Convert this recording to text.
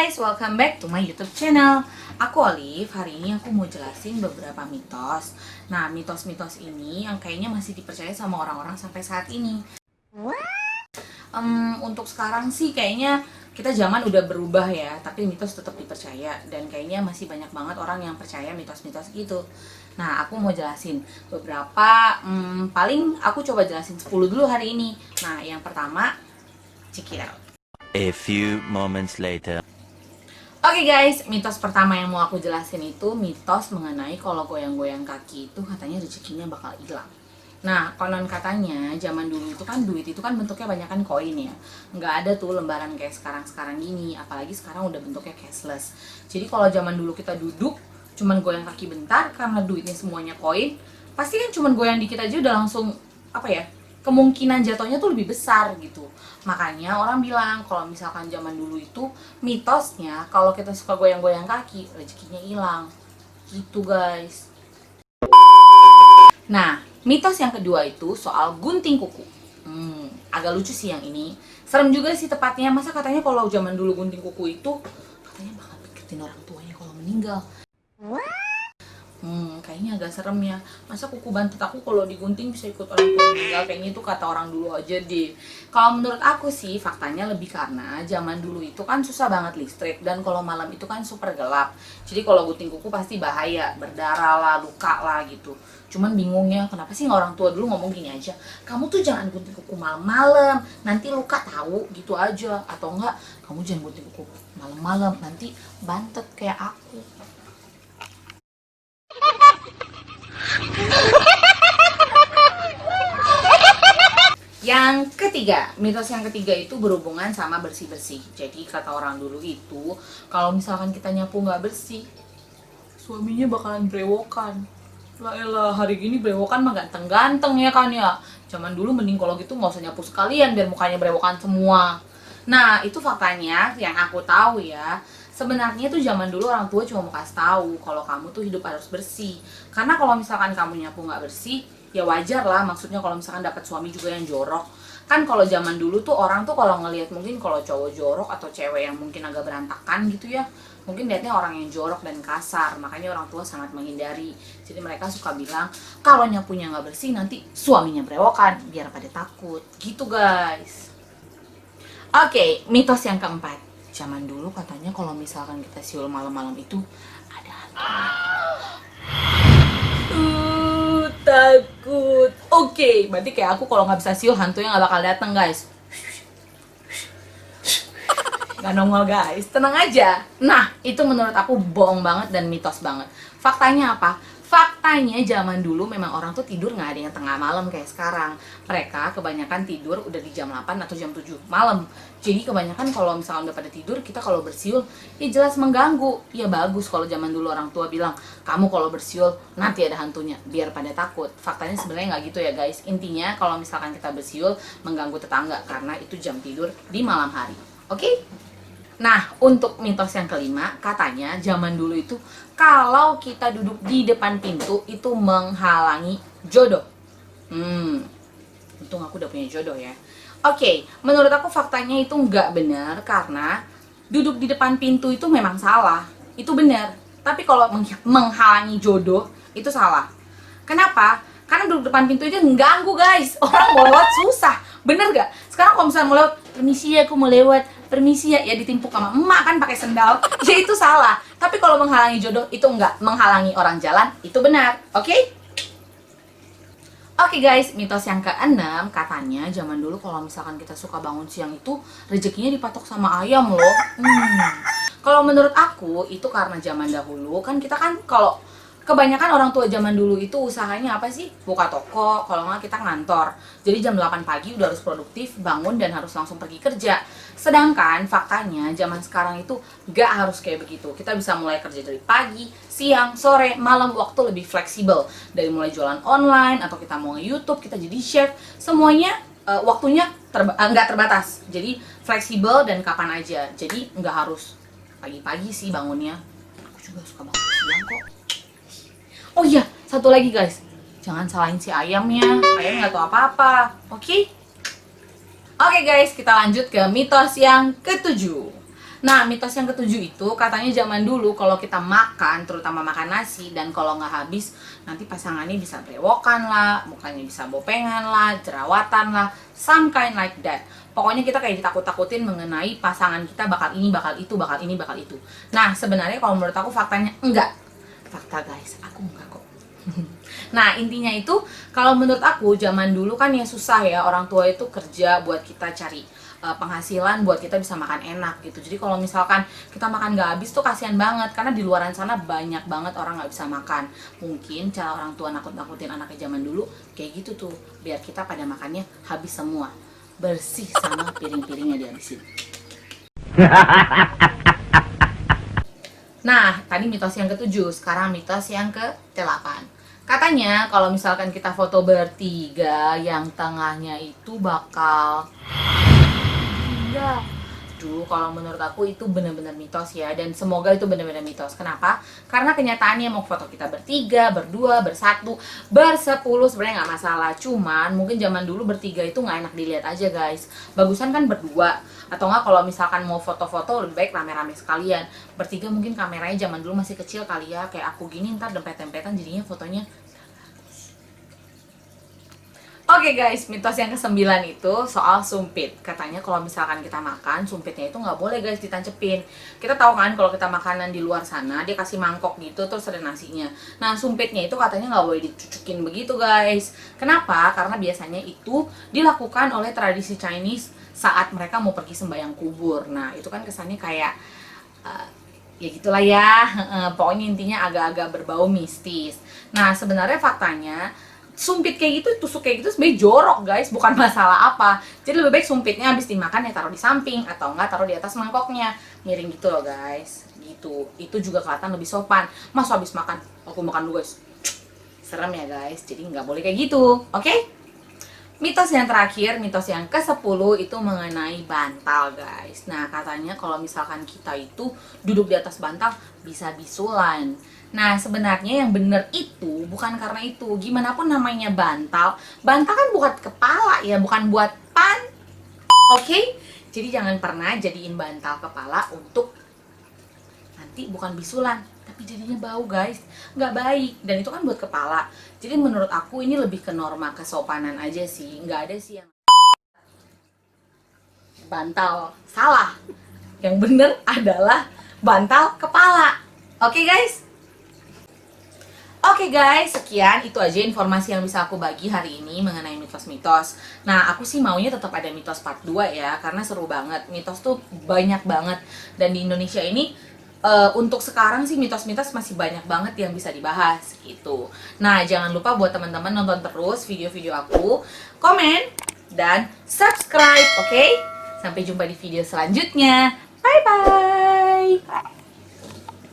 guys, welcome back to my YouTube channel. Aku Olive, hari ini aku mau jelasin beberapa mitos. Nah, mitos-mitos ini yang kayaknya masih dipercaya sama orang-orang sampai saat ini. Untuk sekarang sih kayaknya kita zaman udah berubah ya, tapi mitos tetap dipercaya. Dan kayaknya masih banyak banget orang yang percaya mitos-mitos gitu. Nah, aku mau jelasin beberapa, paling aku coba jelasin 10 dulu hari ini. Nah, yang pertama, check it out. A few moments later. Oke guys, mitos pertama yang mau aku jelasin itu mitos mengenai kalau goyang-goyang kaki itu katanya rezekinya bakal hilang. Nah, konon katanya zaman dulu itu kan duit itu kan bentuknya banyak kan koin ya. Nggak ada tuh lembaran kayak sekarang-sekarang gini, apalagi sekarang udah bentuknya cashless. Jadi kalau zaman dulu kita duduk cuman goyang kaki bentar karena duitnya semuanya koin, pasti kan cuman goyang dikit aja udah langsung apa ya? Kemungkinan jatuhnya tuh lebih besar gitu. Makanya orang bilang kalau misalkan zaman dulu itu mitosnya kalau kita suka goyang-goyang kaki rezekinya hilang. Gitu guys. Nah, mitos yang kedua itu soal gunting kuku. Agak lucu sih yang ini. Serem juga sih tepatnya. Masa katanya kalau zaman dulu gunting kuku itu katanya bakal deketin orang tuanya kalau meninggal. Kayaknya agak serem ya. Masa kuku bantet aku kalau digunting bisa ikut orang tua meninggal? Kayaknya itu kata orang dulu aja deh. Kalau menurut aku sih faktanya lebih karena zaman dulu itu kan susah banget listrik. Dan kalau malam itu kan super gelap. Jadi kalau gunting kuku pasti bahaya. Berdarah lah, luka lah gitu. Cuman bingungnya kenapa sih orang tua dulu ngomong gini aja, kamu tuh jangan gunting kuku malam-malam, nanti luka tahu gitu aja. Atau enggak, kamu jangan gunting kuku malam-malam, nanti bantet kayak aku. Yang ketiga, mitos yang ketiga itu berhubungan sama bersih-bersih. Jadi kata orang dulu itu, kalau misalkan kita nyapu nggak bersih, suaminya bakalan brewokan. Lah elah, hari gini brewokan mah ganteng-ganteng ya kan ya. Zaman dulu mending kalau gitu nggak usah nyapu sekalian biar mukanya brewokan semua. Nah, itu faktanya yang aku tahu ya. Sebenarnya tuh zaman dulu orang tua cuma mau kasih tahu kalau kamu tuh hidup harus bersih. Karena kalau misalkan kamu nyapu nggak bersih, ya wajar lah. Maksudnya kalau misalkan dapat suami juga yang jorok. Kan kalau zaman dulu tuh orang tuh kalau ngelihat mungkin kalau cowok jorok atau cewek yang mungkin agak berantakan gitu ya, mungkin lihatnya orang yang jorok dan kasar. Makanya orang tua sangat menghindari. Jadi mereka suka bilang kalau nyapunya nggak bersih nanti suaminya brewokan biar pada takut. Gitu guys. Oke, mitos yang keempat. Zaman dulu katanya kalau misalkan kita siul malam-malam itu ada hantu. Takut. Oke, berarti kayak aku kalau nggak bisa siul hantunya nggak bakal datang guys. Gak nongol guys, tenang aja. Nah, itu menurut aku bohong banget dan mitos banget. Faktanya apa? Faktanya zaman dulu memang orang tuh tidur nggak ada yang tengah malam kayak sekarang. Mereka kebanyakan tidur udah di jam 8 atau jam 7 malam. Jadi kebanyakan kalau misalnya udah pada tidur, kita kalau bersiul ya jelas mengganggu. Ya bagus kalau zaman dulu orang tua bilang, kamu kalau bersiul nanti ada hantunya, biar pada takut. Faktanya sebenarnya nggak gitu ya guys. Intinya kalau misalkan kita bersiul mengganggu tetangga karena itu jam tidur di malam hari. Oke? Nah, untuk mitos yang kelima, katanya zaman dulu itu kalau kita duduk di depan pintu itu menghalangi jodoh. Untung aku udah punya jodoh ya. Oke, menurut aku faktanya itu nggak benar karena duduk di depan pintu itu memang salah. Itu benar. Tapi kalau menghalangi jodoh itu salah. Kenapa? Karena duduk depan pintu itu mengganggu guys. Orang mau lewat susah. Bener gak? Sekarang kalau misalnya mau lewat, permisi ya aku mau lewat, permisi ya, ditimpuk sama emak kan pakai sendal. Ya itu salah. Tapi kalau menghalangi jodoh itu enggak, menghalangi orang jalan itu benar. Oke? Oke guys, mitos yang keenam katanya zaman dulu kalau misalkan kita suka bangun siang itu rezekinya dipatok sama ayam loh. Kalau menurut aku itu karena zaman dahulu kan kita kan kalau kebanyakan orang tua zaman dulu itu usahanya apa sih? Buka toko, kalau nggak kita ngantor. Jadi jam 8 pagi udah harus produktif, bangun dan harus langsung pergi kerja. Sedangkan faktanya zaman sekarang itu nggak harus kayak begitu. Kita bisa mulai kerja dari pagi, siang, sore, malam, waktu lebih fleksibel. Dari mulai jualan online atau kita mau nge-YouTube, kita jadi chef, semuanya waktunya nggak terbatas. Jadi fleksibel dan kapan aja. Jadi nggak harus pagi-pagi sih bangunnya. Aku juga suka banget siang kok. Oh iya, satu lagi guys, jangan salahin si ayamnya. Ayam nggak tahu apa-apa, oke? Oke guys, kita lanjut ke mitos yang ketujuh. Nah, mitos yang ketujuh itu katanya zaman dulu kalau kita makan, terutama makan nasi, dan kalau nggak habis, nanti pasangannya bisa berewokan lah, mukanya bisa bopengan lah, jerawatan lah, some kind like that. Pokoknya kita kayak ditakut-takutin mengenai pasangan kita bakal ini, bakal itu, bakal ini, bakal itu. Nah, sebenarnya kalau menurut aku faktanya enggak. Fakta guys, aku enggak kok. Nah, intinya itu kalau menurut aku zaman dulu kan ya susah ya, orang tua itu kerja buat kita cari penghasilan buat kita bisa makan enak gitu. Jadi kalau misalkan kita makan nggak habis tuh kasihan banget, karena di luaran sana banyak banget orang nggak bisa makan. Mungkin cara orang tua nakut-nakutin anaknya zaman dulu kayak gitu tuh, biar kita pada makannya habis semua, bersih sama piring-piringnya dihabisin. Nah, tadi mitos yang ketujuh, sekarang mitos yang ke-8. Katanya kalau misalkan kita foto bertiga, yang tengahnya itu bakal Duh, kalau menurut aku itu benar-benar mitos ya, dan semoga itu benar-benar mitos. Kenapa? Karena kenyataannya mau foto kita bertiga, berdua, bersatu, bersepuluh sebenarnya nggak masalah. Cuman mungkin zaman dulu bertiga itu nggak enak dilihat aja guys. Bagusan kan berdua, atau nggak kalau misalkan mau foto-foto lebih baik rame-rame sekalian. Bertiga mungkin kameranya zaman dulu masih kecil kali ya, kayak aku gini ntar dempet-dempetan jadinya fotonya. Oke guys, mitos yang ke-9 itu soal sumpit. Katanya kalau misalkan kita makan, sumpitnya itu nggak boleh guys ditancepin. Kita tahu kan kalau kita makanan di luar sana, dia kasih mangkok gitu terus ada nasinya. Nah, sumpitnya itu katanya nggak boleh dicucukin begitu guys. Kenapa? Karena biasanya itu dilakukan oleh tradisi Chinese saat mereka mau pergi sembahyang kubur. Nah, itu kan kesannya kayak ya gitulah ya. Pokoknya intinya agak-agak berbau mistis. Nah, sebenarnya faktanya sumpit kayak gitu, tusuk kayak gitu sebenarnya jorok guys, bukan masalah apa. Jadi lebih baik sumpitnya habis dimakan ya taruh di samping, atau enggak taruh di atas mangkoknya, miring gitu loh guys. Gitu, itu juga kelihatan lebih sopan. Mas habis makan, aku makan dulu guys, serem ya guys. Jadi nggak boleh kayak gitu, oke? Mitos yang terakhir, mitos yang ke-10 itu mengenai bantal guys. Nah, katanya kalau misalkan kita itu duduk di atas bantal bisa bisulan. Nah, sebenarnya yang bener itu bukan karena itu. Gimana pun namanya bantal, bantal kan buat kepala ya, bukan buat oke? Jadi jangan pernah jadiin bantal kepala untuk nanti bukan bisulan, tapi jadinya bau guys, nggak baik. Dan itu kan buat kepala. Jadi menurut aku ini lebih ke norma kesopanan aja sih, nggak ada sih yang bantal salah. Yang bener adalah bantal kepala. Oke guys? Oke guys, sekian itu aja informasi yang bisa aku bagi hari ini mengenai mitos-mitos. Nah, aku sih maunya tetap ada mitos part 2 ya, karena seru banget. Mitos tuh banyak banget. Dan di Indonesia ini untuk sekarang sih mitos-mitos masih banyak banget yang bisa dibahas gitu. Nah, jangan lupa buat teman-teman nonton terus video-video aku, komen, dan subscribe, oke? Sampai jumpa di video selanjutnya. Bye-bye!